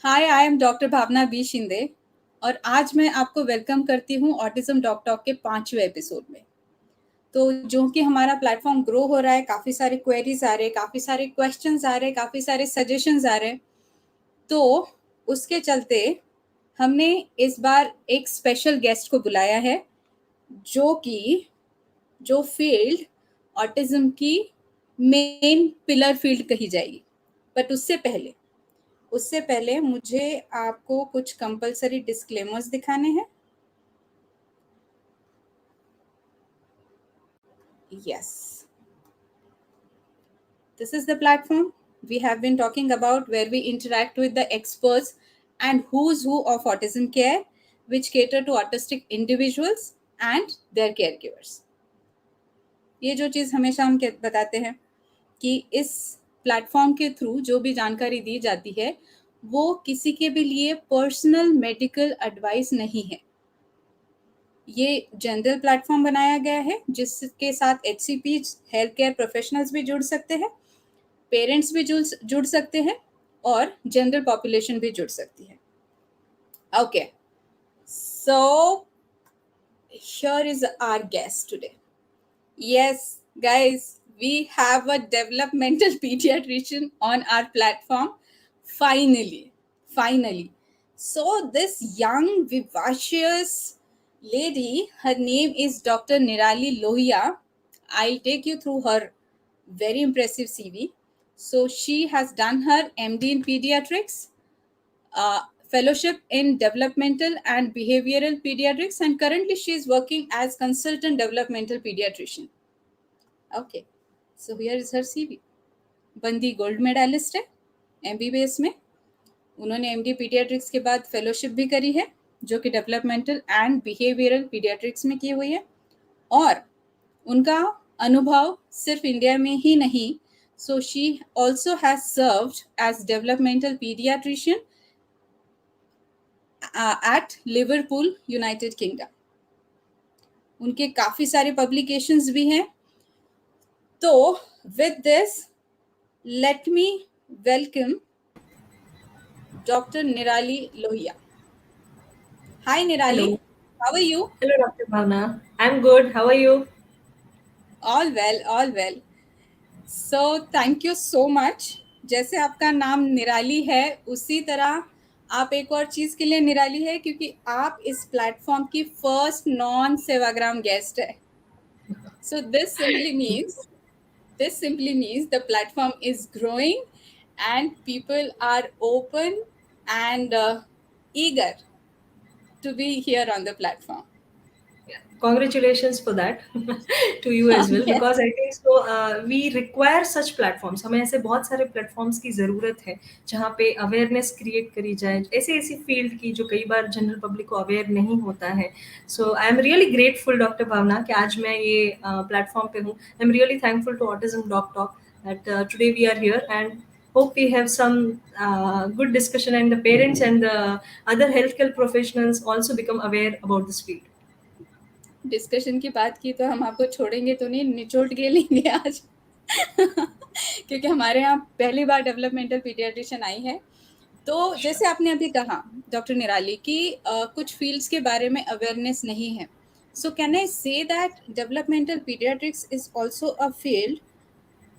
Hi, I am doctor Bhavana B Shinde और आज मैं आपको वेलकम करती हूँ ऑटिज्म डॉक टॉक के 5वें एपिसोड में। तो जो कि हमारा प्लेटफॉर्म ग्रो हो रहा है, काफ़ी सारे क्वेरीज आ रहे हैं, काफ़ी सारे क्वेश्चंस आ रहे हैं, काफ़ी सारे सजेशंस आ रहे हैं। तो उसके चलते हमने इस बार एक स्पेशल गेस्ट को बुलाया है जो फील्ड ऑटिज्म की मेन पिलर फील्ड कही जाएगी। बट उससे पहले मुझे आपको कुछ कंपलसरी डिस्क्लेमर्स दिखाने हैं। Yes, this is the platform we have been talking about where we interact with the experts and who's who of autism care, which cater to autistic individuals and their caregivers. ये जो चीज़ हमेशा हम बताते हैं कि इस प्लेटफॉर्म के through जो भी जानकारी दी जाती है वो किसी के भी लिए पर्सनल मेडिकल एडवाइस नहीं है। ये जनरल प्लेटफॉर्म बनाया गया है जिसके साथ HCP हेल्थ केयर प्रोफेशनल्स भी जुड़ सकते हैं, पेरेंट्स भी जुड़ सकते हैं और जनरल पॉपुलेशन भी जुड़ सकती है। Okay, so here is our guest today. Yes guys, we have a developmental pediatrician on our platform. Finally. So this young vivacious lady, her name is Dr. Nirali Lohia. I'll take you through her very impressive CV. So she has done her MD in pediatrics, fellowship in developmental and behavioral pediatrics, and currently she is working as consultant developmental pediatrician. Okay, so here is her CV. बंदी gold medallist है MBBS में। उन्होंने MD paediatrics के बाद fellowship भी करी है जो कि डेवलपमेंटल एंड बिहेवियरल पीडियाट्रिक्स में की हुई है, और उनका अनुभव सिर्फ इंडिया में ही नहीं, so she also has served as developmental pediatrician at Liverpool, United Kingdom. उनके काफ़ी सारे पब्लिकेशंस भी हैं। तो with this, let me welcome Dr. Nirali Lohia. Hi Nirali, Hello. how are you? Hello, Dr. Bhavna. I'm good. How are you? All well. So thank you so much. जैसे आपका नाम निराली है उसी तरह आप एक और चीज़ के लिए निराली है क्योंकि आप इस प्लेटफॉर्म की फर्स्ट नॉन सेवाग्राम गेस्ट है। So this simply means the platform is growing and people are open and eager to be here on the platform. Yeah. Congratulations for that to you as well, Yes. because I think so we require such platforms. हमें ऐसे बहुत सारे platforms की ज़रूरत है जहाँ पे awareness create करी जाए ऐसी field की जो कई बार general public को aware नहीं होता है. So I am really grateful, Dr. Bhavna, कि आज मैं ये platform पे हूँ. I am really thankful to Autism Doc Talk that today we are here and hope we have some good discussion and the parents and the other healthcare professionals also become aware about this field. Discussion की बात की तो हम आपको छोड़ेंगे तो नहीं, निचोड़ के लेंगे आज क्योंकि हमारे यहाँ पहली बार डेवलपमेंटल पीडियाट्रिशियन आई है। तो जैसे आपने अभी कहा डॉक्टर निराली कि कुछ फील्ड्स के बारे में अवेयरनेस नहीं है, सो can I say that developmental paediatrics is also a field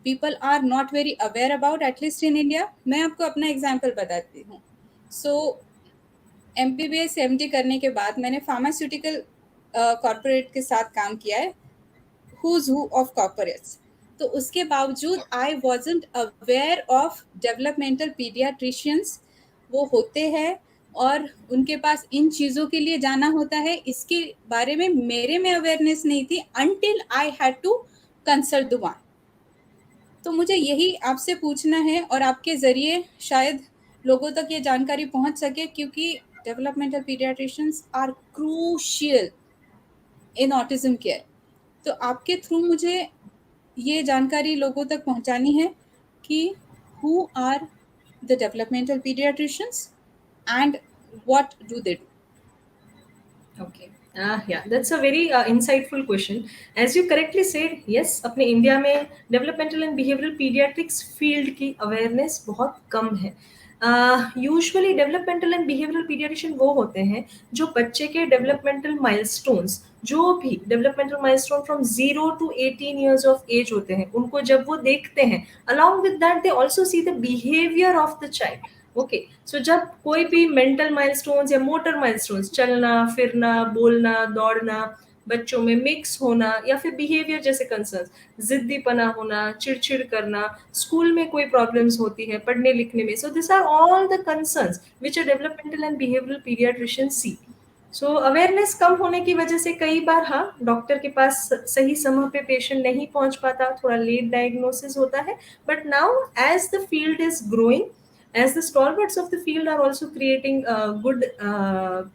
people are not very aware about, at least in India. मैं आपको अपना एग्जाम्पल बताती हूँ। सो MBBS MD करने के बाद मैंने फार्मास्यूटिकल कॉरपोरेट के साथ काम किया है, who's who of corporates। तो उसके बावजूद I wasn't aware of developmental paediatricians वो होते हैं और उनके पास इन चीज़ों के लिए जाना होता है, इसके बारे में मेरे में अवेयरनेस नहीं थी until I had to consult the one। तो मुझे यही आपसे पूछना है और आपके ज़रिए शायद लोगों तक ये जानकारी पहुंच सके क्योंकि developmental paediatricians are crucial in autism care. तो आपके थ्रू मुझे ये जानकारी लोगों तक पहुंचानी है कि who are the developmental pediatricians and what do they do? Okay. Yeah, that's a very insightful question. As you correctly said, yes, अपने इंडिया में developmental and behavioral pediatrics field की awareness बहुत कम है. Usually developmental and behavioural paediatrician वो होते हैं जो बच्चे के डेवलपमेंटल माइलस्टोन्स, जो भी developmental milestone from 0 to 18 years of age होते हैं, उनको जब वो देखते हैं, along with that they also see the behavior of the child। Okay, so जब कोई भी मेंटल माइलस्टोन्स या मोटर माइलस्टोन्स, चलना फिरना बोलना दौड़ना, बच्चों में मिक्स होना, या फिर बिहेवियर जैसे कंसर्न, जिद्दीपना होना, चिड़चिड़ करना, स्कूल में कोई प्रॉब्लम्स होती है पढ़ने लिखने में, so this are all the concerns which a developmental and behavioural paediatrician see. So awareness कम होने की वजह से कई बार हाँ डॉक्टर के पास सही समय पे पेशेंट नहीं पहुंच पाता, थोड़ा लेट डायग्नोसिस होता है। But now as the field is growing, as the stalwarts of the field are also creating a good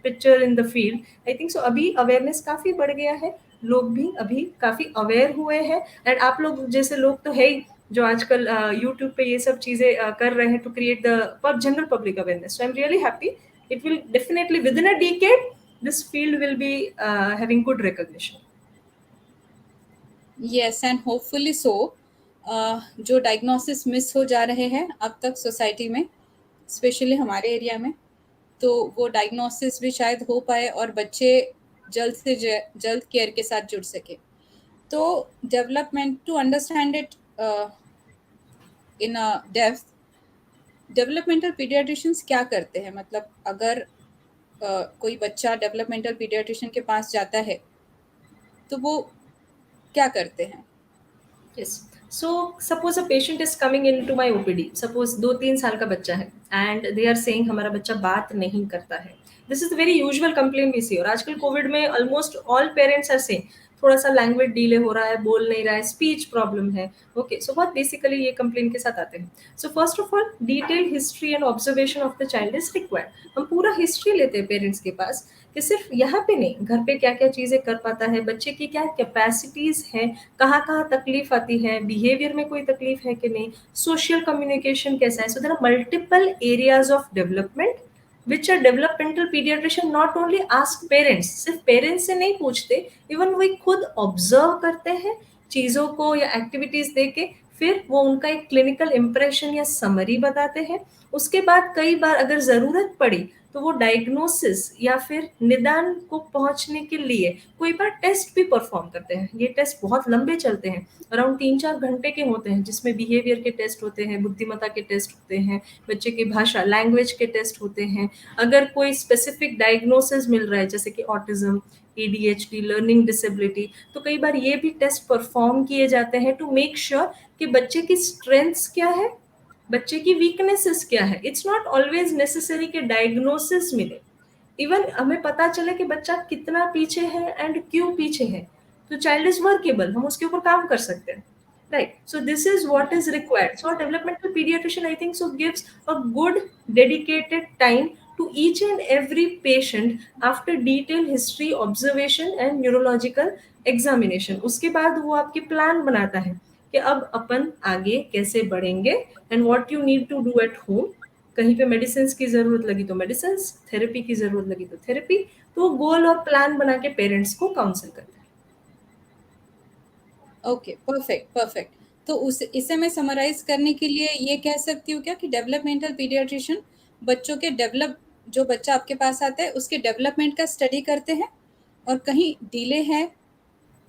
picture in the field, I think so अभी awareness काफी बढ़ गया है, लोग भी अभी काफी अवेयर हुए हैं। एंड आप लोग जैसे लोग तो है ही जो आजकल यूट्यूब पे ये सब चीजें कर रहे हैं to create the general public awareness. So I am really happy, it will definitely within a decade this field will be having good recognition। Yes and hopefully so. जो डायग्नोसिस मिस हो जा रहे हैं अब तक society में, specially हमारे area में, तो वो डायग्नोसिस भी शायद हो पाए और बच्चे जल्द से जल्द केयर के साथ जुड़ सके। तो development to understand it in a depth, developmental paediatricians क्या करते हैं? मतलब अगर कोई बच्चा डेवलपमेंटल पीडियाट्रिशियन के पास जाता है तो वो क्या करते हैं? Yes. So suppose a patient is coming into my OPD, suppose 2-3 साल का बच्चा है and they are saying हमारा बच्चा बात नहीं करता है। This is the very usual complaint we see, और आजकल कोविड में almost all parents are saying थोड़ा सा लैंग्वेज डिले हो रहा है, बोल नहीं रहा है, स्पीच प्रॉब्लम है। ओके, सो बहुत बेसिकली ये कंप्लेन के साथ आते हैं। So first of all detail history and observation of the child is required. हम पूरा हिस्ट्री लेते हैं पेरेंट्स के पास कि सिर्फ यहाँ पे नहीं, घर पे क्या क्या चीजें कर पाता है, बच्चे की क्या कैपेसिटीज हैं, कहाँ कहाँ तकलीफ आती है, बिहेवियर में कोई तकलीफ है कि नहीं, सोशल कम्युनिकेशन कैसा है। So there are multiple areas of development which a developmental pediatrician not only ask parents, सिर्फ पेरेंट्स से नहीं पूछते, इवन वही खुद ऑब्जर्व करते हैं चीज़ों को या एक्टिविटीज देके, फिर वो उनका एक क्लिनिकल इम्प्रेशन या समरी बताते हैं। उसके बाद कई बार अगर ज़रूरत पड़ी तो वो डायग्नोसिस या फिर निदान को पहुंचने के लिए कोई बार टेस्ट भी परफॉर्म करते हैं। ये टेस्ट बहुत लंबे चलते हैं, अराउंड 3-4 घंटे के होते हैं, जिसमें बिहेवियर के टेस्ट होते हैं, बुद्धिमत्ता के टेस्ट होते हैं, बच्चे की भाषा लैंग्वेज के टेस्ट होते हैं। अगर कोई स्पेसिफिक डायग्नोसिस मिल रहा है जैसे कि ऑटिज्म, ADHD, लर्निंग डिसेबिलिटी, तो कई बार ये भी टेस्ट परफॉर्म किए जाते हैं टू मेक श्योर कि बच्चे की स्ट्रेंथ्स क्या है, बच्चे की वीकनेसेस क्या है। इट्स नॉट ऑलवेज नेसेसरी कि डायग्नोसिस मिले, इवन हमें पता चले कि बच्चा कितना पीछे है एंड क्यों पीछे है, तो चाइल्ड इज वर्केबल, हम उसके ऊपर काम कर सकते हैं, right? So this is what is required. So a developmental pediatrician, I think so, gives a good dedicated time to each and every patient after detailed history observation and neurological examination। उसके बाद वो आपके plan बनाता है कि अब अपन आगे कैसे बढ़ेंगे and what you need to do at home. कहीं पे मेडिसिन की जरूरत लगी तो मेडिसिन, थेरेपी की जरूरत लगी तो थेरेपी, तो गोल और प्लान बना के पेरेंट्स को काउंसिल करता है। Okay, perfect perfect. तो उस इसे मैं समराइज करने के लिए ये कह सकती हूँ क्या कि डेवलपमेंटल पीडियाट्रिशियन बच्चों के जो बच्चा आपके पास आता है उसके डेवलपमेंट का स्टडी करते हैं, और कहीं डिले है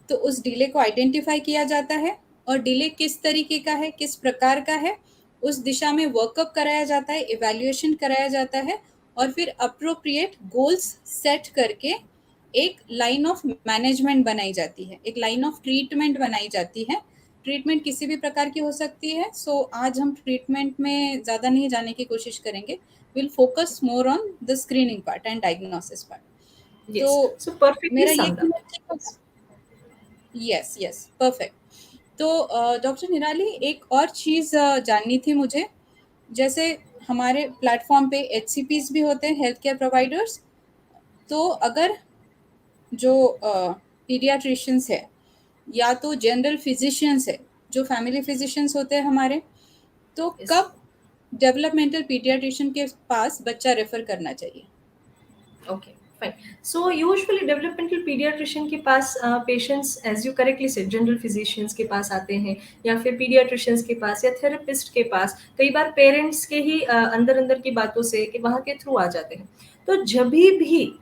तो उस डिले को आइडेंटिफाई किया जाता है, और डिले किस तरीके का है, किस प्रकार का है, उस दिशा में वर्कअप कराया जाता है, इवैल्यूएशन कराया जाता है, और फिर अप्रोप्रिएट गोल्स सेट करके एक लाइन ऑफ मैनेजमेंट बनाई जाती है, एक लाइन ऑफ ट्रीटमेंट बनाई जाती है। ट्रीटमेंट किसी भी प्रकार की हो सकती है। सो आज हम ट्रीटमेंट में ज़्यादा नहीं जाने की कोशिश करेंगे, will focus more on the screening part and diagnosis part. Yes, तो so perfectly मेरा ये summed up। Yes yes perfect. तो डॉक्टर निराली, एक और चीज़ जाननी थी मुझे। जैसे हमारे प्लेटफॉर्म पे HCPs भी होते हैं, हेल्थ केयर प्रोवाइडर्स। तो अगर जो पीडियाट्रिशियंस है या तो जनरल फिजिशियंस है, जो फैमिली फिजिशियंस होते हैं हमारे, तो Yes. कब डेवलपमेंटल पीडियाट्रिशियन के पास बच्चा रेफर करना चाहिए? Okay, fine. So usually developmental paediatrician के पास patients, as you correctly said, general physicians के पास आते हैं, या फिर पीडियाट्रिशियंस के पास, या थेरेपिस्ट के पास, कई बार पेरेंट्स के ही अंदर अंदर की बातों से कि वहाँ के थ्रू आ जाते हैं। तो जब भी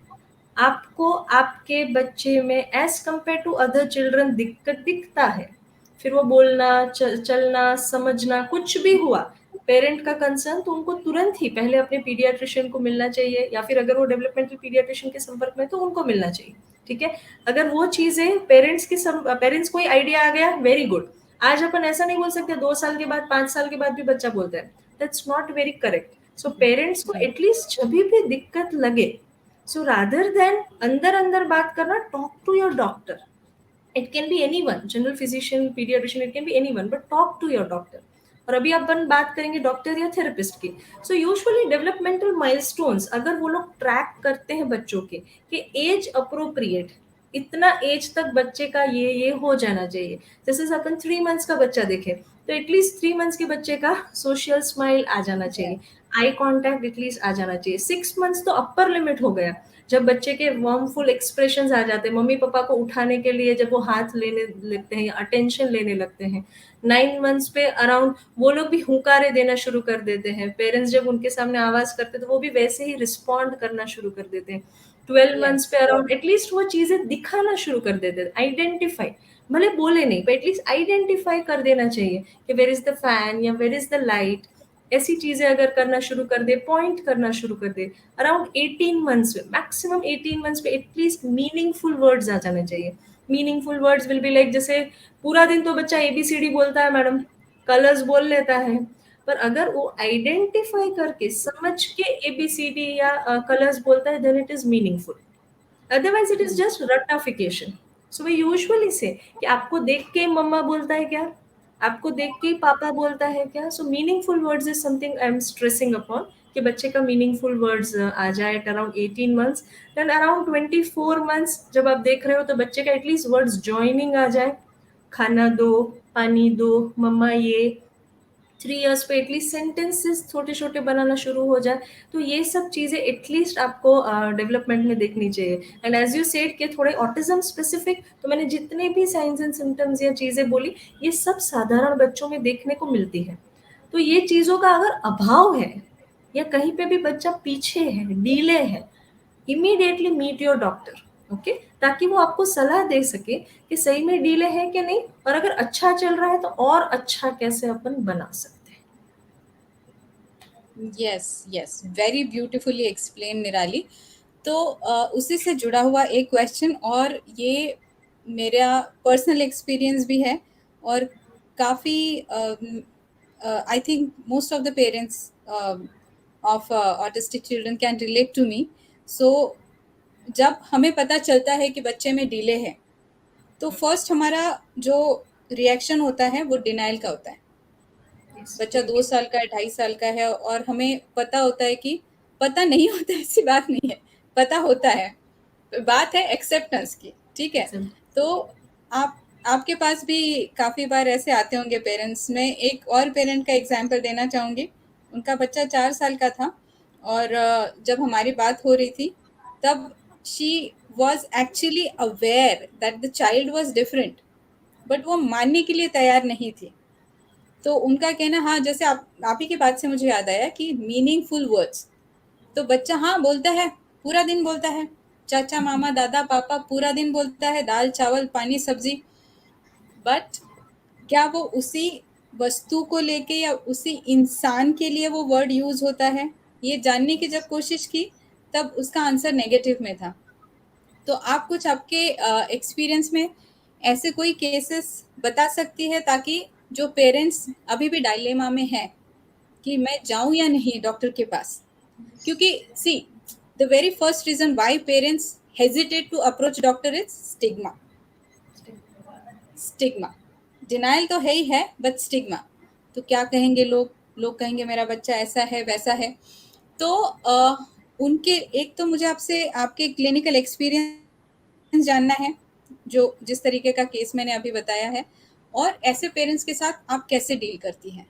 आपको आपके बच्चे में as compare to other children दिक्कत दिखता है, फिर वो बोलना, चलना, समझना कुछ भी हुआ, पेरेंट का कंसर्न, तो उनको तुरंत ही पहले अपने पीडियाट्रिशियन को मिलना चाहिए, या फिर अगर वो डेवलपमेंटल पीडियाट्रिशियन के संपर्क में तो उनको मिलना चाहिए। ठीक है, अगर वो चीजें पेरेंट्स को ही आइडिया आ गया, वेरी गुड। आज अपन ऐसा नहीं बोल सकते 2 साल के बाद, 5 साल के बाद भी बच्चा बोलता है, that's not very correct. So parents को राइट। एटलीस्ट जब भी दिक्कत लगे, so rather than अंदर अंदर बात करना, talk to your doctor. It can be anyone, general physician, pediatrician, it can be anyone, but talk to your doctor. और अभी अपन बात करेंगे डॉक्टर या थेरेपिस्ट की। सो यूजुअली डेवलपमेंटल माइलस्टोन्स अगर वो लोग ट्रैक करते हैं बच्चों के, कि एज अप्रोप्रिएट, इतना एज तक बच्चे का ये हो जाना चाहिए। जैसे अपन 3 मंथ्स का बच्चा देखें, तो एटलीस्ट 3 मंथ्स के बच्चे का सोशल स्माइल आ जाना चाहिए, आई कॉन्टैक्ट एटलीस्ट आ जाना चाहिए। 6 मंथ्स तो अपर लिमिट हो गया, जब बच्चे के वार्मफुल एक्सप्रेशंस आ जाते हैं, मम्मी पापा को उठाने के लिए जब वो हाथ लेने लगते हैं या अटेंशन लेने लगते हैं। 9 मंथ्स पे अराउंड वो लोग भी हुंकारे देना शुरू कर देते हैं, पेरेंट्स जब उनके सामने आवाज करते हैं तो वो भी वैसे ही रिस्पॉन्ड करना शुरू कर देते हैं। 12 मंथ्स पे यस। अराउंड एटलीस्ट वो चीजें दिखाना शुरू कर देते हैं, आइडेंटिफाई, भले बोले नहीं, पर एटलीस्ट आइडेंटिफाई कर देना चाहिए कि वेर इज द फैन या वेर इज द लाइट। ऐसी चीजें अगर करना शुरू कर दे, पॉइंट करना शुरू कर दे, अराउंड 18 मंथ्स में, मैक्सिमम 18 मंथ्स पे एटलीस्ट मीनिंगफुल वर्ड्स आ जाने चाहिए। Meaningful words will be like, जैसे पूरा दिन तो बच्चा एबीसीडी बोलता है मैडम, कलर्स बोल लेता है, पर अगर वो आइडेंटिफाई करके समझ के एबीसीडी या कलर्स बोलता है, then it is meaningful. Otherwise it is just रटाफिकेशन। सो वी यूजुअली से कि आपको देख के मम्मा बोलता है क्या, आपको देख के ही पापा बोलता है क्या। So meaningful words is something I am stressing upon, कि बच्चे का मीनिंगफुल वर्ड्स आ जाए at around 18 months. Then around 24 months जब आप देख रहे हो, तो बच्चे का एटलीस्ट वर्ड्स ज्वाइनिंग आ जाए, खाना दो, पानी दो, मम्मा ये। 3 इयर्स पे एटलीस्ट सेंटेंसेस छोटे छोटे बनाना शुरू हो जाए। तो ये सब चीज़ें एटलीस्ट आपको डेवलपमेंट में देखनी चाहिए। एंड एज यू सेड कि थोड़े ऑटिज्म स्पेसिफिक, तो मैंने जितने भी साइंस एंड सिम्टम्स या चीज़ें बोली, ये सब साधारण बच्चों में देखने को मिलती है। तो ये चीज़ों का अगर अभाव है, या कहीं पे भी बच्चा पीछे है, डीले है, immediately meet your doctor. Okay, ताकि वो आपको सलाह दे सके कि सही में डीले है कि नहीं, और अगर अच्छा चल रहा है तो और अच्छा कैसे अपन बना सकते हैं। Yes, yes, very beautifully explain निराली। तो उसी से जुड़ा हुआ एक क्वेश्चन, और ये मेरा पर्सनल एक्सपीरियंस भी है, और काफ़ी I think most of the parents of autistic children can relate to me. So जब हमें पता चलता है कि बच्चे में डिले है, तो फर्स्ट हमारा जो रिएक्शन होता है वो डिनाइल का होता है। बच्चा 2 साल का है, 2.5 साल का है, और हमें पता होता है कि पता नहीं होता, ऐसी बात नहीं है, पता होता है। बात है एक्सेप्टेंस की, ठीक है। तो आप आपके पास भी काफ़ी बार ऐसे आते होंगे पेरेंट्स। में एक और पेरेंट का एग्जांपल देना चाहूँगी। उनका बच्चा 4 साल का था, और जब हमारी बात हो रही थी, तब she was actually aware that the child was different, but वो मानने के लिए तैयार नहीं थी। तो उनका कहना, हाँ, जैसे आप ही की बात से मुझे याद आया कि मीनिंगफुल वर्ड्स, तो बच्चा हाँ बोलता है, पूरा दिन बोलता है, चाचा मामा दादा पापा पूरा दिन बोलता है, दाल चावल पानी सब्जी, बट क्या वो उसी वस्तु को लेके या उसी इंसान के लिए वो वर्ड यूज होता है, ये जानने की जब कोशिश की, तब उसका आंसर नेगेटिव में था। तो आप कुछ आपके एक्सपीरियंस में ऐसे कोई केसेस बता सकती है, ताकि जो पेरेंट्स अभी भी डायलेमा में हैं कि मैं जाऊं या नहीं डॉक्टर के पास। क्योंकि see, the very first reason why parents hesitate to approach doctor is stigma. Stigma, denial तो है ही है, बट स्टिग्मा, तो क्या कहेंगे लोग, लोग कहेंगे मेरा बच्चा ऐसा है वैसा है। तो उनके, एक तो मुझे आपसे आपके क्लिनिकल एक्सपीरियंस जानना है, जो जिस तरीके का केस मैंने अभी बताया है, और ऐसे पेरेंट्स के साथ आप कैसे डील करती हैं।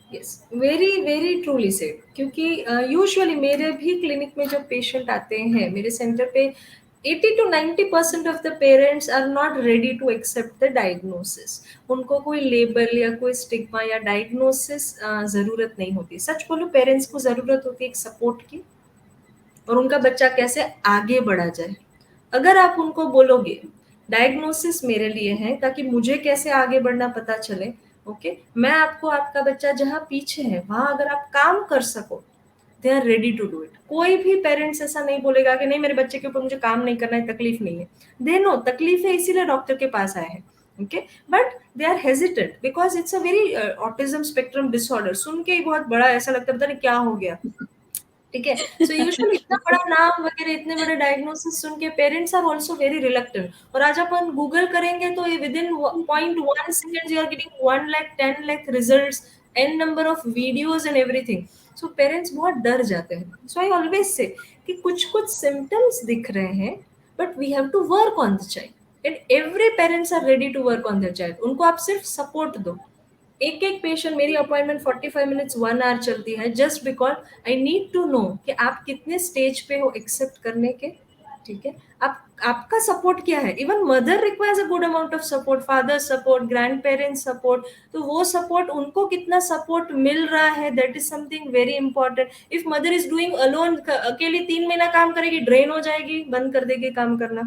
Yes, very very truly said, क्योंकि यूजुअली मेरे भी क्लिनिक में जब पेशेंट आते हैं मेरे सेंटर पे, 80 to 90% of the parents are not ready to accept the diagnosis. उनको कोई लेबल या कोई स्टिग्मा या डायग्नोसिस जरूरत नहीं होती। सच बोलो, पेरेंट्स को जरूरत होती है एक सपोर्ट की, और उनका बच्चा कैसे आगे बढ़ा जाए। अगर आप उनको बोलोगे डायग्नोसिस मेरे लिए है ताकि मुझे कैसे आगे बढ़ना पता चले, ओके, मैं आपको आपका बच्चा जहाँ पीछे है वहां अगर आप काम कर सको, they are ready to do it. कोई भी पेरेंट्स ऐसा नहीं बोलेगा कि नहीं मेरे बच्चे के ऊपर मुझे काम नहीं करना है, तकलीफ नहीं है। दे नो तकलीफ है, इसीलिए डॉक्टर के पास आए हैं, okay, but they are hesitant because it's a very autism spectrum disorder. सुन के ही बहुत बड़ा ऐसा लगता है, पता नहीं क्या हो गया, ठीक है। सो यूजुअली इतना बड़ा नाम वगैरह, इतने बड़े डायग्नोसिस सुन के parents are also very reluctant. और आज अपन गूगल करेंगे तो ये within 0.1 second you are getting 1 lakh 10 lakh results, an number of videos and everything. So parents बहुत डर जाते हैं। सो आई ऑलवेज से कि कुछ कुछ सिम्टम्स दिख रहे हैं, but we have to work on the child and every parents are ready to work on the child. उनको आप सिर्फ सपोर्ट दो। एक एक पेशेंट, मेरी अपॉइंटमेंट 45 मिनट्स 1 आवर चलती है, just because I need to know कि आप कितने स्टेज पे हो एक्सेप्ट करने के, ठीक है। आप, आपका सपोर्ट क्या है। Even mother requires a good amount of support, father support, grand parents support. तो वो सपोर्ट, उनको कितना सपोर्ट मिल रहा है, that is something very important. If mother is doing alone, अकेली 3 महीना काम करेगी, ड्रेन हो जाएगी, बंद कर देगी काम करना।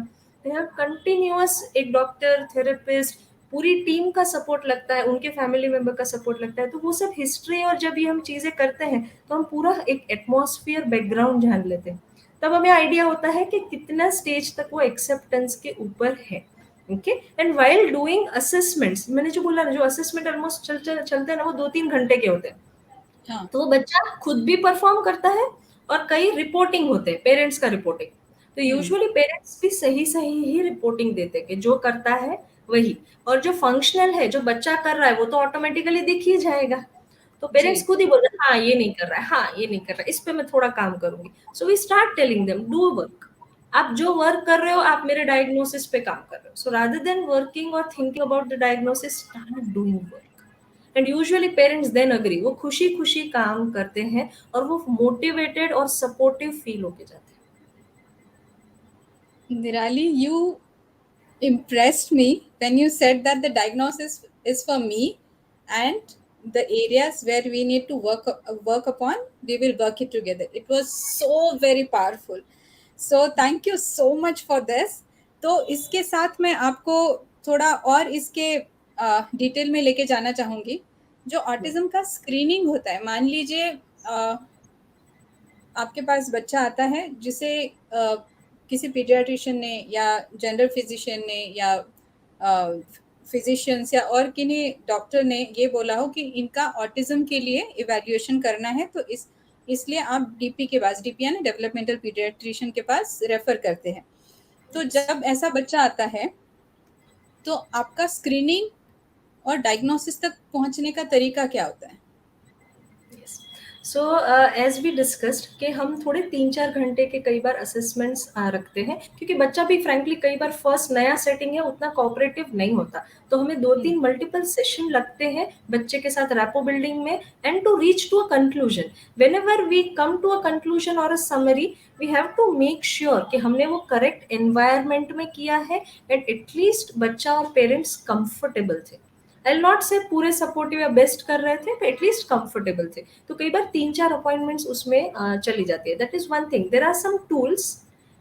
दे हैव कंटिन्यूअस एक डॉक्टर, थेरेपिस्ट, पूरी टीम का सपोर्ट लगता है, उनके फैमिली मेंबर का सपोर्ट लगता है। तो वो सब हिस्ट्री, और जब ये हम चीजें करते हैं तो हम पूरा एक एटमॉस्फेयर बैकग्राउंड जान लेते हैं, तब हमें आइडिया होता है कि कितना स्टेज तक वो एक्सेप्टेंस के ऊपर है, okay. And while doing assessments, मैंने जो बोला ना, जो असेसमेंट ऑलमोस्ट चलते हैं ना, वो 2-3 घंटे के होते हैं। हाँ। तो वो बच्चा खुद भी परफॉर्म करता है, और कई रिपोर्टिंग होते हैं, पेरेंट्स का रिपोर्टिंग। तो हुँ, यूजुअली पेरेंट्स भी सही सही ही रिपोर्टिंग देते हैं कि जो करता है वही, और जो फंक्शनल है, जो बच्चा कर रहा है, वो तो ऑटोमेटिकली दिख ही जाएगा। तो पेरेंट्स जी। खुद ही बोल रहे हैं, हाँ ये नहीं कर रहा है, हाँ ये नहीं कर रहा है, इस पे मैं थोड़ा काम करूंगी। So we start telling them do work. आप जो वर्क कर रहे हो, आप मेरे डायग्नोसिस पे काम कर रहे हो। सो रादर देन वर्किंग और thinking about the diagnosis, start doing work. And usually parents then agree, वो खुशी खुशी काम करते हैं, और वो मोटिवेटेड और सपोर्टिव फील होके जाते Nirali, you impressed me when you said that the diagnosis is for me, and the areas where we need to work upon, we will work it together. It was so very powerful. So thank you so much for this. तो इसके साथ मैं आपको थोड़ा और इसके detail में लेके जाना चाहूँगी। जो हैं। ऑटिज्म का स्क्रीनिंग होता है, मान लीजिए आपके पास बच्चा आता है जिसे किसी पीडियाट्रिशियन ने या जनरल फिजिशियन ने या फिजिशियंस या और किन्हीं डॉक्टर ने ये बोला हो कि इनका ऑटिज्म के लिए इवैल्यूएशन करना है, तो इसलिए आप डीपी के पास, डीपी यानी डेवलपमेंटल पीडियाट्रिशियन के पास रेफर करते हैं। तो जब ऐसा बच्चा आता है तो आपका स्क्रीनिंग और डायग्नोसिस तक पहुंचने का तरीका क्या होता है? सो एज वी डिस्कस्ड कि हम थोड़े 3-4 घंटे के कई बार असेसमेंट्स रखते हैं, क्योंकि बच्चा भी फ्रैंकली कई बार फर्स्ट नया सेटिंग है, उतना कोऑपरेटिव नहीं होता। तो हमें 2-3 मल्टीपल सेशन लगते हैं बच्चे के साथ रैपो बिल्डिंग में, and to reach to a conclusion. Whenever we come to a conclusion और a summary, we have to make sure कि हमने वो करेक्ट एनवायरमेंट में किया है, एंड एटलीस्ट बच्चा और पेरेंट्स कंफर्टेबल थे। आई नॉट से पूरे सपोर्टिव या बेस्ट कर रहे थे, एटलीस्ट कंफर्टेबल थे। तो कई बार 3-4 अपॉइंटमेंट्स उसमें चली जाती है। That is one thing. There are some tools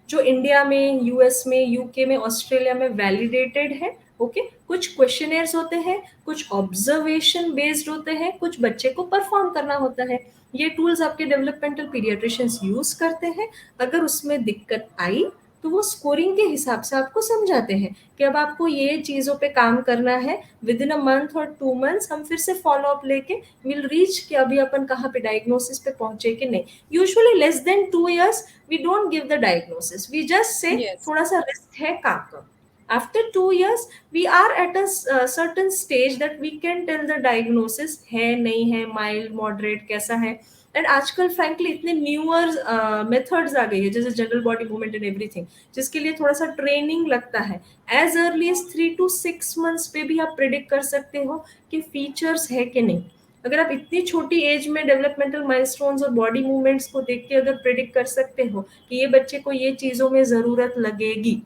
जो इंडिया में, यूएस में, यूके में, ऑस्ट्रेलिया में वैलिडेटेड है, ओके। कुछ क्वेश्चनर्स होते हैं, कुछ ऑब्जर्वेशन बेस्ड होते हैं, कुछ बच्चे को परफॉर्म करना होता है। ये टूल्स आपके डेवलपमेंटल पीडियाट्रिशियंस यूज करते हैं। अगर उसमें दिक्कत आई तो वो स्कोरिंग के हिसाब से आपको समझाते हैं कि अब आपको ये चीज़ों पे काम करना है। विद इन अ मंथ और 2 मंथ्स हम फिर से फॉलो अप लेके विल रीच कि अभी अपन कहाँ पे डायग्नोसिस पे पहुंचे कि नहीं। Usually less than 2 years we don't give the diagnosis, we just say yes. थोड़ा सा रिस्क है, काम करो। After 2 years we are at a certain stage that we can tell the diagnosis है नहीं है, माइल्ड मॉडरेट कैसा है। एंड आजकल फ्रैंकली इतने न्यूअर मेथड्स आ गई है, जैसे general body movement and everything, जिसके लिए थोड़ा सा ट्रेनिंग लगता है। As early as 3 to 6 months पे भी आप प्रिडिक्ट कर सकते हो कि फीचर्स है कि नहीं। अगर आप इतनी छोटी एज में डेवलपमेंटल माइलस्टोन्स और बॉडी मूवमेंट्स को देख के अगर प्रिडिक्ट कर सकते हो कि ये बच्चे को ये चीज़ों में ज़रूरत लगेगी,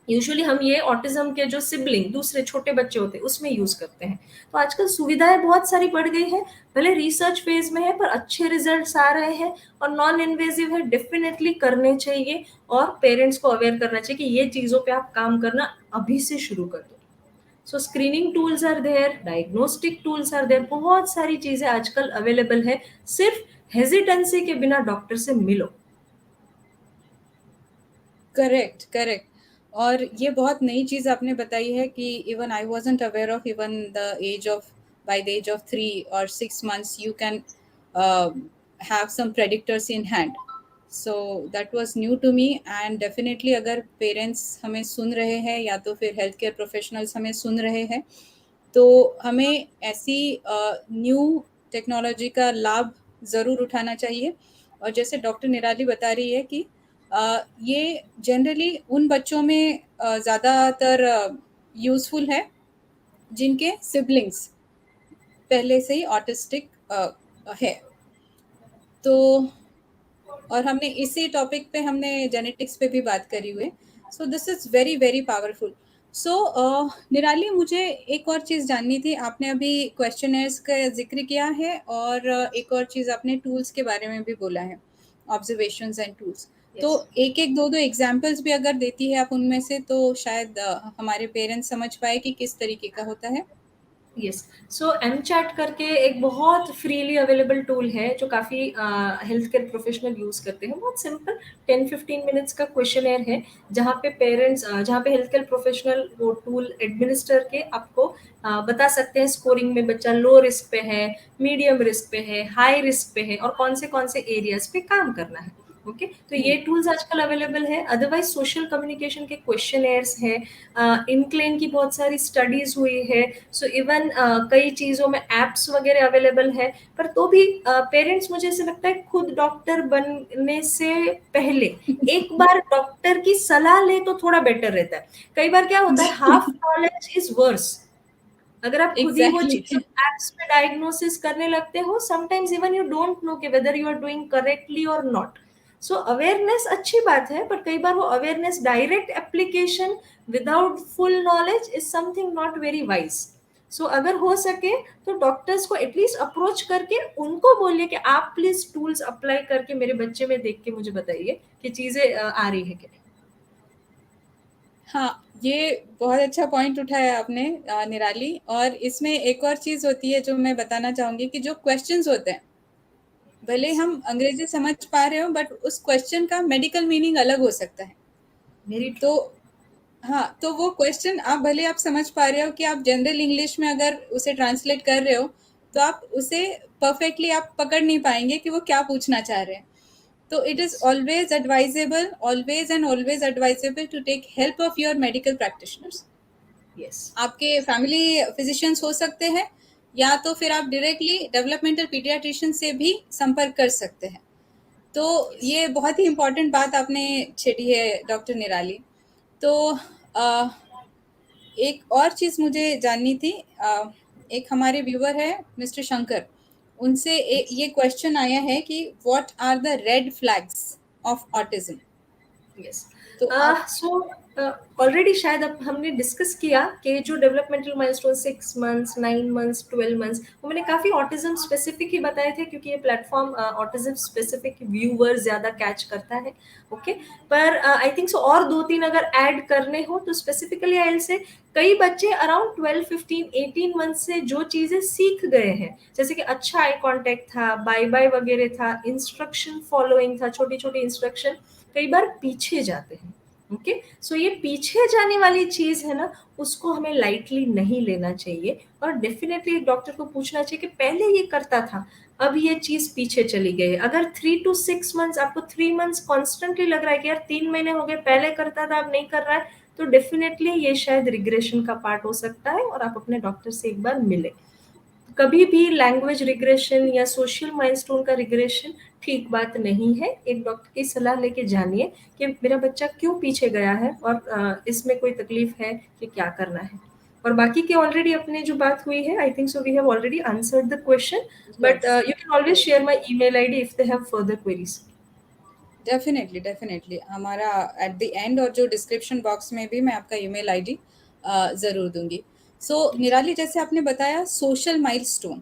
यूजुअली हम ये ऑटिज्म के जो सिबलिंग दूसरे छोटे बच्चे होते हैं उसमें यूज करते हैं। तो आजकल सुविधाएं बहुत सारी बढ़ गई है, भले रिसर्च फेज में है पर अच्छे रिजल्ट्स आ रहे हैं और नॉन इन्वेजिव है, डेफिनेटली करने चाहिए और पेरेंट्स को अवेयर करना चाहिए कि ये चीज़ों पे आप काम करना अभी से शुरू कर दो। So screening tools are there, diagnostic tools are there, बहुत सारी चीज़ें आजकल अवेलेबल है, सिर्फ हेजिटेंसी के बिना डॉक्टर से मिलो। Correct, correct. और ये बहुत नई चीज़ आपने बताई है कि even I wasn't aware of, even the age of, by the age of 3 और 6 months you can have some predictors in hand. So that was new to me, and definitely अगर पेरेंट्स हमें सुन रहे हैं या तो फिर हेल्थ केयर प्रोफेशनल्स हमें सुन रहे हैं, तो हमें ऐसी न्यू टेक्नोलॉजी का लाभ ज़रूर उठाना चाहिए। और जैसे डॉक्टर निराली बता रही है कि ये जनरली उन बच्चों में ज़्यादातर यूज़फुल है जिनके सिबलिंग्स पहले से ही ऑटिस्टिक है। तो और हमने इसी टॉपिक पे हमने जेनेटिक्स पे भी बात करी हुई है। So this is very very powerful. So Nirali, मुझे एक और चीज़ जाननी थी। आपने अभी क्वेश्चनर्स का जिक्र किया है और एक और चीज़ आपने टूल्स के बारे में भी बोला है, ऑब्जर्वेशंस एंड टूल्स। तो एक एक दो दो एग्जाम्पल्स भी अगर देती है आप उनमें से, तो शायद हमारे पेरेंट्स समझ पाए कि किस तरीके का होता है। यस, सो एम चैट करके एक बहुत फ्रीली अवेलेबल टूल है जो काफ़ी हेल्थ केयर प्रोफेशनल यूज़ करते हैं। बहुत सिंपल 10-15 मिनट्स का क्वेश्चनेयर है जहाँ पे पेरेंट्स जहाँ पे हेल्थ केयर प्रोफेशनल वो टूल एडमिनिस्टर के आपको बता सकते हैं स्कोरिंग में बच्चा लो रिस्क पे है, मीडियम रिस्क पे है, हाई रिस्क पे है और कौन से एरियाज पे काम करना है। ओके, तो ये टूल्स आजकल अवेलेबल है। अदरवाइज सोशल कम्युनिकेशन के क्वेश्चनेयर्स है, इनक्लेन की बहुत सारी स्टडीज हुई है। सो इवन कई चीज़ों में एप्स वगैरह अवेलेबल है। पर तो भी पेरेंट्स मुझे ऐसे लगता है खुद डॉक्टर बनने से पहले एक बार डॉक्टर की सलाह ले तो थोड़ा बेटर रहता है। कई बार क्या होता है, हाफ नॉलेज इज वर्स। अगर आप खुद ही वो चीज़ एग्जैक्टली। एप्स में डायग्नोसिस करने लगते हो, sometimes even you don't know कि whether you are doing correctly और नॉट। सो अवेयरनेस अच्छी बात है, पर कई बार वो awareness direct application without full knowledge is something not very wise. So अगर हो सके तो डॉक्टर्स को एटलीस्ट अप्रोच करके उनको बोलिए कि आप प्लीज टूल्स अप्लाई करके मेरे बच्चे में देख के मुझे बताइए कि चीजें आ रही है कि नहीं। हाँ, ये बहुत अच्छा पॉइंट उठाया आपने निराली। और इसमें एक और चीज़ होती है जो मैं बताना चाहूँगी कि जो क्वेश्चंस होते हैं, भले हम अंग्रेजी समझ पा रहे हो बट उस क्वेश्चन का मेडिकल मीनिंग अलग हो सकता है। मेरी तो हाँ, तो वो क्वेश्चन आप भले आप समझ पा रहे हो कि आप जनरल इंग्लिश में अगर उसे ट्रांसलेट कर रहे हो, तो आप उसे परफेक्टली आप पकड़ नहीं पाएंगे कि वो क्या पूछना चाह रहे हैं। तो it is always and always advisable to take help of your medical practitioners. Yes, आपके फैमिली फिजिशियंस हो सकते हैं या तो फिर आप डायरेक्टली डेवलपमेंटल पीडियाट्रिशियन से भी संपर्क कर सकते हैं। तो ये बहुत ही इम्पोर्टेंट बात आपने छेड़ी है डॉक्टर निराली। तो अ, एक और चीज़ मुझे जाननी थी। एक हमारे व्यूअर है मिस्टर शंकर, उनसे ये क्वेश्चन आया है कि what are the red flags of autism. Yes, तो आप सो ऑलरेडी शायद अब हमने डिस्कस किया कि जो developmental milestone 6 months, 9 months, 12 months, वो मैंने काफ़ी ऑटिज्म स्पेसिफिक ही बताए थे क्योंकि ये प्लेटफॉर्म ऑटिज्म स्पेसिफिक व्यूअर ज़्यादा कैच करता है। ओके, पर आई थिंक सो और 2-3 अगर ऐड करने हो तो स्पेसिफिकली आई विल से कई बच्चे अराउंड 12, 15, 18 मंथ से जो चीज़ें सीख गए हैं, जैसे कि अच्छा आई कांटेक्ट था, बाय बाय वगैरह था, इंस्ट्रक्शन फॉलोइंग था, छोटी छोटी इंस्ट्रक्शन, कई बार पीछे जाते हैं। ओके, सो ये पीछे जाने वाली चीज है ना, उसको हमें लाइटली नहीं लेना चाहिए और डेफिनेटली एक डॉक्टर को पूछना चाहिए कि पहले ये करता था, अब ये चीज पीछे चली गई है। अगर 3 to 6 मंथ्स आपको 3 मंथ्स कॉन्स्टेंटली लग रहा है कि यार 3 महीने हो गए, पहले करता था अब नहीं कर रहा है, तो डेफिनेटली ये शायद रिग्रेशन का पार्ट हो सकता है और आप अपने डॉक्टर से एक बार मिले। कभी भी लैंग्वेज रिग्रेशन या सोशल माइलस्टोन का रिग्रेशन ठीक बात नहीं है। एक डॉक्टर की सलाह लेके जानिए कि मेरा बच्चा क्यों पीछे गया है और इसमें कोई तकलीफ है कि क्या करना है। और बाकी के ऑलरेडी अपने जो बात हुई है, I think so we have already answered the question, but yes, you can always share my email ID if they have further queries. Definitely, definitely हमारा एट द एंड और जो डिस्क्रिप्शन बॉक्स में भी मैं आपका ईमेल आईडी ज़रूर दूंगी। सो निराली, जैसे आपने बताया सोशल माइलस्टोन,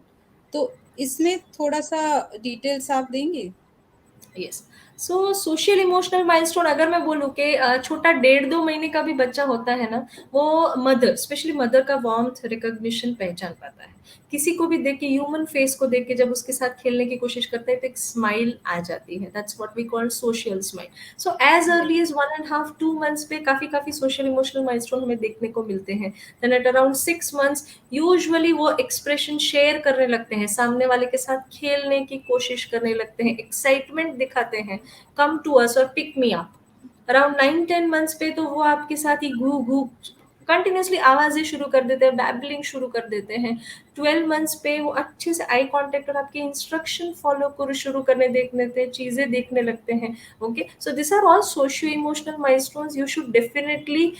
तो इसमें थोड़ा सा डिटेल्स आप देंगी? यस, सो सोशल इमोशनल माइलस्टोन अगर मैं बोलूँ कि छोटा 1.5-2 महीने का भी बच्चा होता है ना, वो मदर, स्पेशली मदर का वार्मथ रिकॉग्निशन पहचान पाता है। किसी को भी देख के, ह्यूमन फेस को देख के जब उसके साथ खेलने की कोशिश करते हैं तो एक स्माइल आ जाती है, that's what we call social smile. So as early as 1.5-2 months पे काफी काफी सोशल इमोशनल माइलस्टोन हमें देखने को मिलते हैं। Then at around 6 months usually वो एक्सप्रेशन शेयर करने लगते हैं, सामने वाले के साथ खेलने की कोशिश करने लगते हैं, एक्साइटमेंट दिखाते हैं, कम टू अस और pick me up. Around 9-10 months पे तो वो आपके साथ ही घू घू कंटिन्यूसली आवाजें शुरू कर देते हैं, बैबलिंग शुरू कर देते हैं। 12 मंथ्स पे वो अच्छे से आई कांटेक्ट और आपके इंस्ट्रक्शन फॉलो कर शुरू करने देखने थे, चीजें देखने लगते हैं। Okay, so this are all socio emotional milestones you should definitely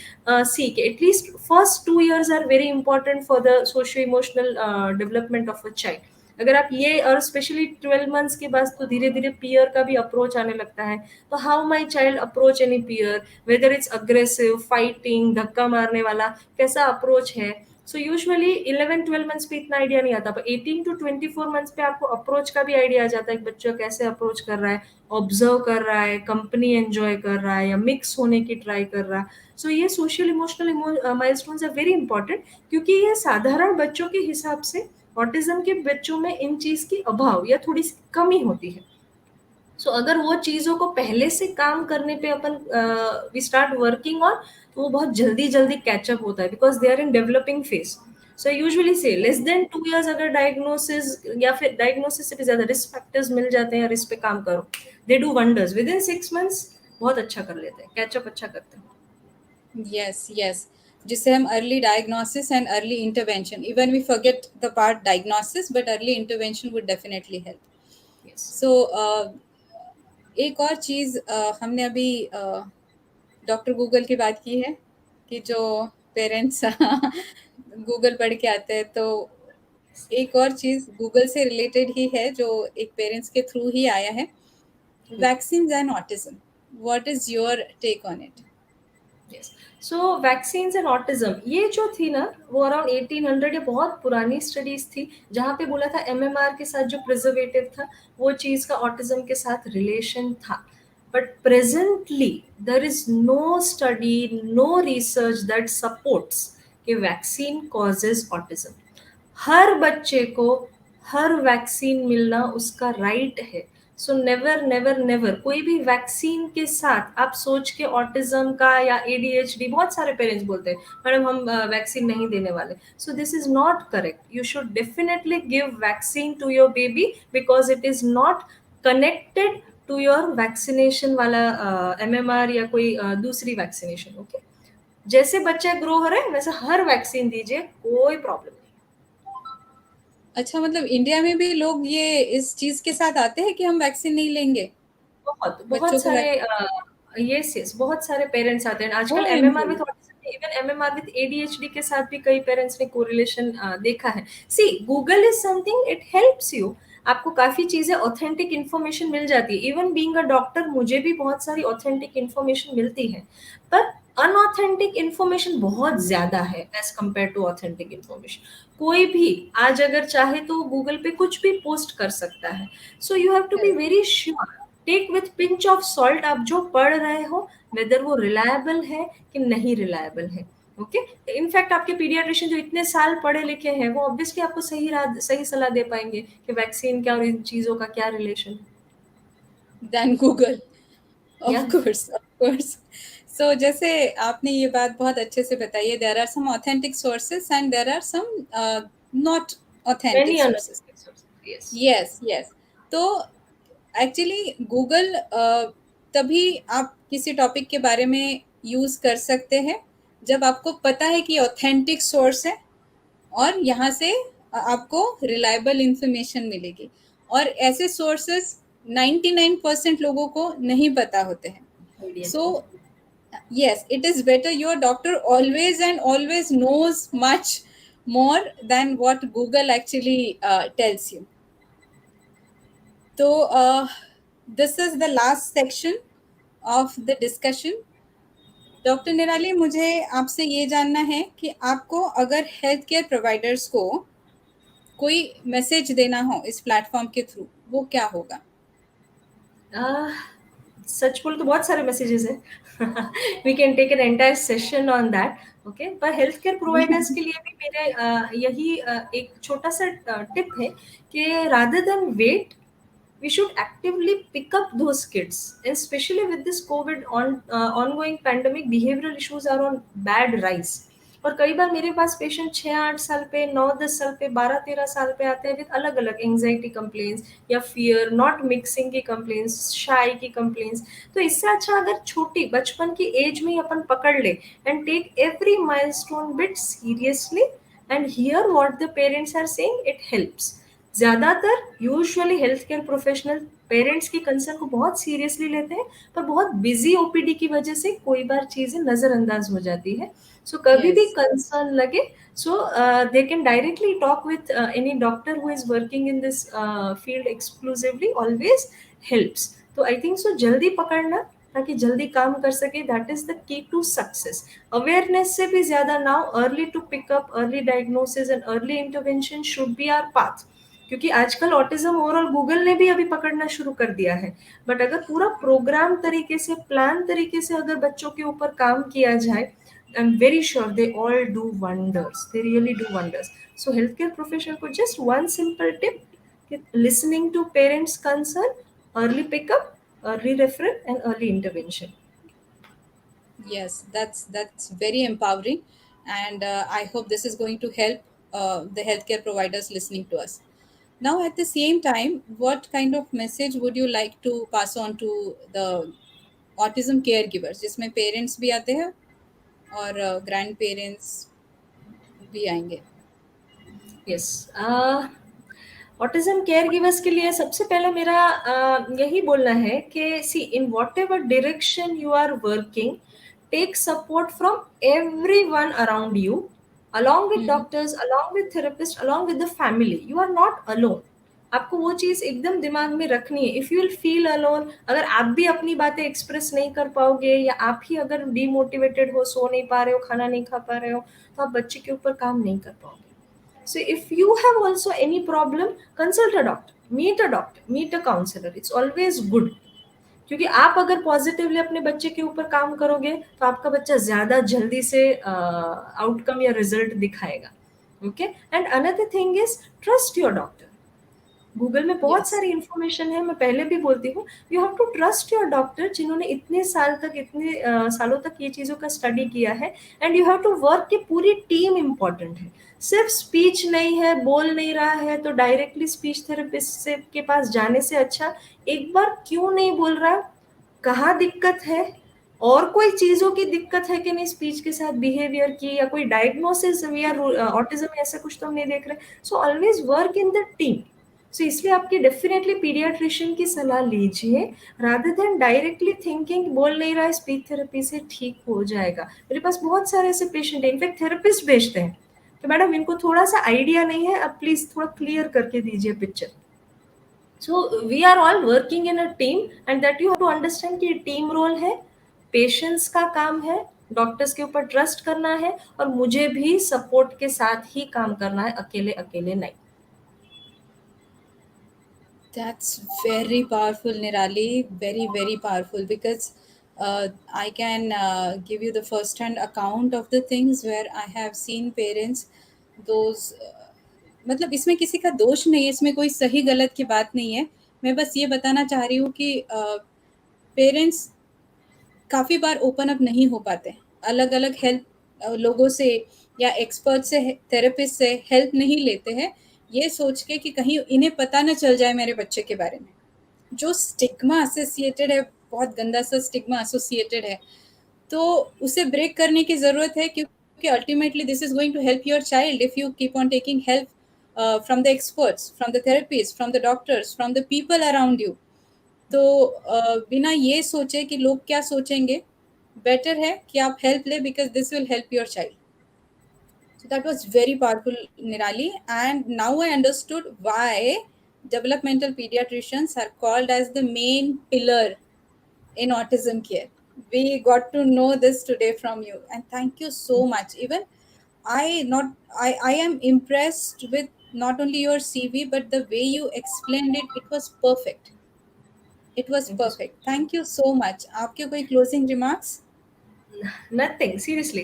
seek. At least first 2 years are very important for the socio-emotional development of a child. अगर आप ये, और स्पेशली 12 मंथ्स के बाद तो धीरे धीरे पीयर का भी अप्रोच आने लगता है। तो how my child approach any peer, whether it's aggressive, fighting, धक्का मारने वाला, कैसा अप्रोच है। सो यूजुअली 11-12 मंथ्स पे इतना आइडिया नहीं आता, पर 18-24 मंथ्स पे आपको अप्रोच का भी आइडिया आ जाता है कि बच्चा कैसे अप्रोच कर रहा है, ऑब्जर्व कर रहा है, कंपनी एंजॉय कर रहा है या मिक्स होने की ट्राई कर रहा है। सो ये social emotional milestones are very important, क्योंकि ये साधारण बच्चों के हिसाब से ऑटिज्म के बच्चों में इन चीज की अभाव या थोड़ी सी कमी होती है। सो अगर वो चीजों को पहले से काम करने पे अपन वी स्टार्ट वर्किंग ऑन, तो वो बहुत जल्दी जल्दी कैचअप होता है, because they are in developing phase. So usually say less than 2 years अगर डायग्नोसिस या फिर डायग्नोसिस से भी ज्यादा रिस्क फैक्टर्स मिल जाते हैं और इस पे काम करो, they do wonders with in 6 months. बहुत अच्छा कर लेते हैं, कैचअप अच्छा करते हैं। यस, यस, जिससे हम early diagnosis and early intervention, even we forget the part diagnosis, but early intervention would definitely help. Yes. So एक और चीज़, हमने अभी डॉक्टर गूगल की बात की है कि जो पेरेंट्स गूगल पढ़ के आते हैं, तो एक और चीज़ गूगल से रिलेटेड ही है जो एक पेरेंट्स के थ्रू ही आया है, vaccine and autism. What is your take on it? Yes, so vaccines and autism ये जो थी ना, वो अराउंड 1800 या बहुत पुरानी स्टडीज थी, जहाँ पे बोला था एमएमआर के साथ जो प्रिजर्वेटिव था, वो चीज का ऑटिज्म के साथ रिलेशन था। But presently there is no study, no research that supports कि वैक्सीन कॉजेज ऑटिज्म। हर बच्चे को हर वैक्सीन मिलना उसका राइट है। सो नेवर नेवर नेवर कोई भी वैक्सीन के साथ आप सोच के ऑटिज्म का या एडीएचडी, बहुत सारे पेरेंट्स बोलते हैं मैडम हम वैक्सीन नहीं देने वाले। So this is not correct, you should definitely give vaccine to your baby, because it is not connected to your vaccination वाला एमएमआर या कोई दूसरी वैक्सीनेशन। ओके, जैसे बच्चा ग्रो हो रहा है वैसे हर वैक्सीन दीजिए, कोई प्रॉब्लम नहीं। अच्छा, मतलब इंडिया में भी लोग ये इस चीज़ के साथ आते हैं कि हम वैक्सीन नहीं लेंगे, बहुत बहुत बच्चों को सारे यस यस, बहुत सारे पेरेंट्स आते हैं आजकल MMR OMG. With autism, even MMR with ADHD के साथ भी कई पेरेंट्स ने कोरिलेशन देखा है। See, Google is something, it helps you, आपको काफी चीजें ऑथेंटिक इन्फॉर्मेशन मिल जाती है। इवन बीइंग अ डॉक्टर मुझे भी बहुत सारी ऑथेंटिक इन्फॉर्मेशन मिलती है, पर अनऑथेंटिक इन्फॉर्मेशन बहुत ज्यादा है as compare to authentic information. कोई भी आज अगर चाहे तो गूगल पे कुछ भी पोस्ट कर सकता है। So you have to be very sure, take with pinch of salt आप जो पढ़ रहे हो, वेदर वो रिलायबल है कि नहीं रिलायबल है। ओके, इनफैक्ट आपके पीडियाट्रिशियन जो इतने साल पढ़े लिखे हैं, वो ऑब्वियसली आपको सही सलाह दे पाएंगे कि वैक्सीन क्या और इन चीजों का क्या रिलेशन है। देन गूगल, ऑफ या कोर्स, ऑफ कोर्स। सो जैसे आपने ये बात बहुत अच्छे से बताई है, there are some authentic sources and there are some not authentic many sources. Unauthentic sources. Yes. Yes, yes. तो एक्चुअली गूगल तभी आप किसी टॉपिक के बारे में यूज़ कर सकते हैं जब आपको पता है कि ऑथेंटिक सोर्स है और यहाँ से आपको रिलायबल इंफॉर्मेशन मिलेगी। और ऐसे सोर्सेस 99% लोगों को नहीं पता होते हैं। मीडिया सो को। Yes, it is better. Your doctor always and always knows much more than what Google actually tells you. So, this is the last section of the discussion. Doctor निराली, मुझे आपसे ये जानना है कि आपको अगर हेल्थ केयर प्रोवाइडर्स को कोई मैसेज देना हो इस प्लेटफॉर्म के थ्रू, वो क्या होगा? सच बोल तो बहुत सारे मैसेजेस हैं we can take an entire session on that okay पर हेल्थ केयर प्रोवाइडर्स के लिए भी मेरे यही एक छोटा सा टिप है कि rather than wait we should actively pick up those kids, especially with this covid ongoing pandemic. Behavioral issues are on bad rise, और कई बार मेरे पास पेशेंट 6-8 साल पे 9-10 साल पे 12-13 साल पे आते हैं विद अलग अलग एंजाइटी कंप्लेन्स या फियर नॉट मिक्सिंग की कंप्लेन्स, शाई की कंप्लेन्स. तो इससे अच्छा अगर छोटी बचपन की एज में ही अपन पकड़ ले and take every milestone bit seriously and here what the parents are saying, it helps. ज्यादातर usually health care professional parents की कंसर्न को बहुत सीरियसली लेते हैं, पर बहुत बिजी ओपीडी की वजह से कोई बार चीजें नजरअंदाज हो जाती है. सो कभी भी यस, कंसर्न लगे, so they can directly talk with any doctor who is working in this field exclusively, always helps. तो आई थिंक सो जल्दी पकड़ना ताकि जल्दी काम कर सके, that is the key to success. Awareness से भी ज्यादा now early to pick up, early diagnosis and early intervention should be our path. क्योंकि आजकल ऑटिज्म ओवरऑल गूगल ने भी अभी पकड़ना शुरू कर दिया है. बट अगर पूरा प्रोग्राम तरीके से, प्लान तरीके से अगर बच्चों के ऊपर काम किया जाए, I am very sure they all do wonders, they really do wonders. So health care professional को just one simple tip, listening to parents concern, early pickup, early referral and early intervention. yes, that's very empowering, and I hope this is going to help the healthcare providers listening to us. Now, at the same time, what kind of message would you like to pass on to the autism caregivers, जिसमें parents भी आते हैं और grandparents भी आएंगे? Yes, autism care givers के लिए सबसे पहले मेरा यही बोलना है कि see in whatever direction you are working, take support from everyone around you, along with hmm. doctors, along with therapists, along with the family. You are not alone. आपको वो चीज एकदम दिमाग में रखनी है. If you will feel alone, अगर आप भी अपनी बातें एक्सप्रेस नहीं कर पाओगे या आप ही अगर डिमोटिवेटेड हो, सो नहीं पा रहे हो, खाना नहीं खा पा रहे हो, तो आप बच्चे के ऊपर काम नहीं कर पाओगे. So if you have also any problem, consult a doctor, meet a counselor. It's always good. क्योंकि आप अगर पॉजिटिवली अपने बच्चे के ऊपर काम करोगे तो आपका बच्चा ज्यादा जल्दी से आउटकम या रिजल्ट दिखाएगा. Okay, and another thing is trust your doctor. Google में बहुत Yes. सारी इंफॉर्मेशन है, मैं पहले भी बोलती हूँ, you have to trust your doctor जिन्होंने इतने साल तक, इतने सालों तक ये चीज़ों का स्टडी किया है. And you have to work कि पूरी टीम इम्पॉर्टेंट है. सिर्फ स्पीच नहीं है, बोल नहीं रहा है, तो डायरेक्टली स्पीच थेरेपिस्ट से के पास जाने से अच्छा एक बार क्यों नहीं बोल रहा, कहाँ दिक्कत है, और कोई चीज़ों की दिक्कत है कि नहीं स्पीच के साथ, बिहेवियर की, या कोई डायग्नोसिस या ऑटिज्म ऐसा कुछ तो हम नहीं देख रहे. So always work in the team. So इसलिए आपकी डेफिनेटली पीडियाट्रिशियन की सलाह लीजिए, रादर देन डायरेक्टली थिंकिंग बोल नहीं रहा है स्पीच थेरेपी से ठीक हो जाएगा. मेरे पास बहुत सारे ऐसे पेशेंट हैं, इनफैक्ट थेरेपिस्ट भेजते हैं कि मैडम इनको थोड़ा सा आइडिया नहीं है, अब प्लीज थोड़ा क्लियर करके दीजिए picture. So we are all working in a team and that you have to understand कि टीम रोल है, पेशेंस का काम है, डॉक्टर्स के ऊपर ट्रस्ट करना है, और मुझे भी सपोर्ट के साथ ही काम करना है, अकेले अकेले नहीं. That's very powerful, Nirali. Very, very powerful, because I can give you the first-hand account of the things where I have seen parents. Those मतलब इसमें किसी का दोष नहीं है, इसमें कोई सही गलत की बात नहीं है. मैं बस ये बताना चाह रही हूँ कि पेरेंट्स काफ़ी बार ओपन अप नहीं हो पाते. अलग-अलग हेल्प लोगों से या एक्सपर्ट से, थेरेपिस्ट से हेल्प नहीं लेते हैं, ये सोच के कि कहीं इन्हें पता ना चल जाए मेरे बच्चे के बारे में. जो स्टिग्मा एसोसिएटेड है, बहुत गंदा सा स्टिग्मा एसोसिएटेड है, तो उसे ब्रेक करने की ज़रूरत है, क्योंकि ultimately this is going to help your child if you keep on taking help from the experts, from the therapist, from the doctors, from the people around you. तो बिना ये सोचे कि लोग क्या सोचेंगे, बेटर है कि आप हेल्प ले, because this will help your child. So that was very powerful, Nirali. And now I understood why developmental pediatricians are called as the main pillar in autism care. We got to know this today from you, and thank you so much. Even I am impressed with not only your CV but the way you explained it. It was perfect. It was Thank you so perfect. much. Thank you so much. आपके कोई closing remarks? Nothing seriously,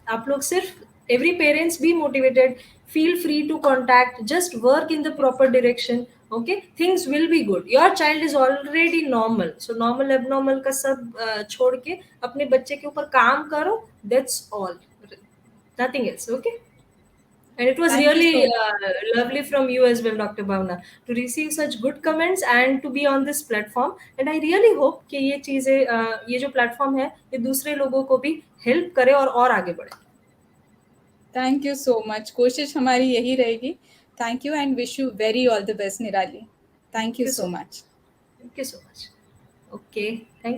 आप लोग सिर्फ every parents be motivated, feel free to contact, just work in the proper direction. Okay, things will be good. Your child is already normal, so normal abnormal का सब छोड़ के अपने बच्चे के ऊपर काम करो. That's all, nothing else. Okay. And it was Thank you so really much. lovely from you as well, Dr. Bhavna, to receive such good comments and to be on this platform. And I really hope कि ये चीज़ें, ये जो platform है, ये दूसरे लोगों को भी help करे और आगे बढ़े. Thank you so much. कोशिश हमारी यही रहेगी. Thank you and wish you very all the best, Nirali. Thank Thank you you so so much. Much. Thank you so much. Okay. Thank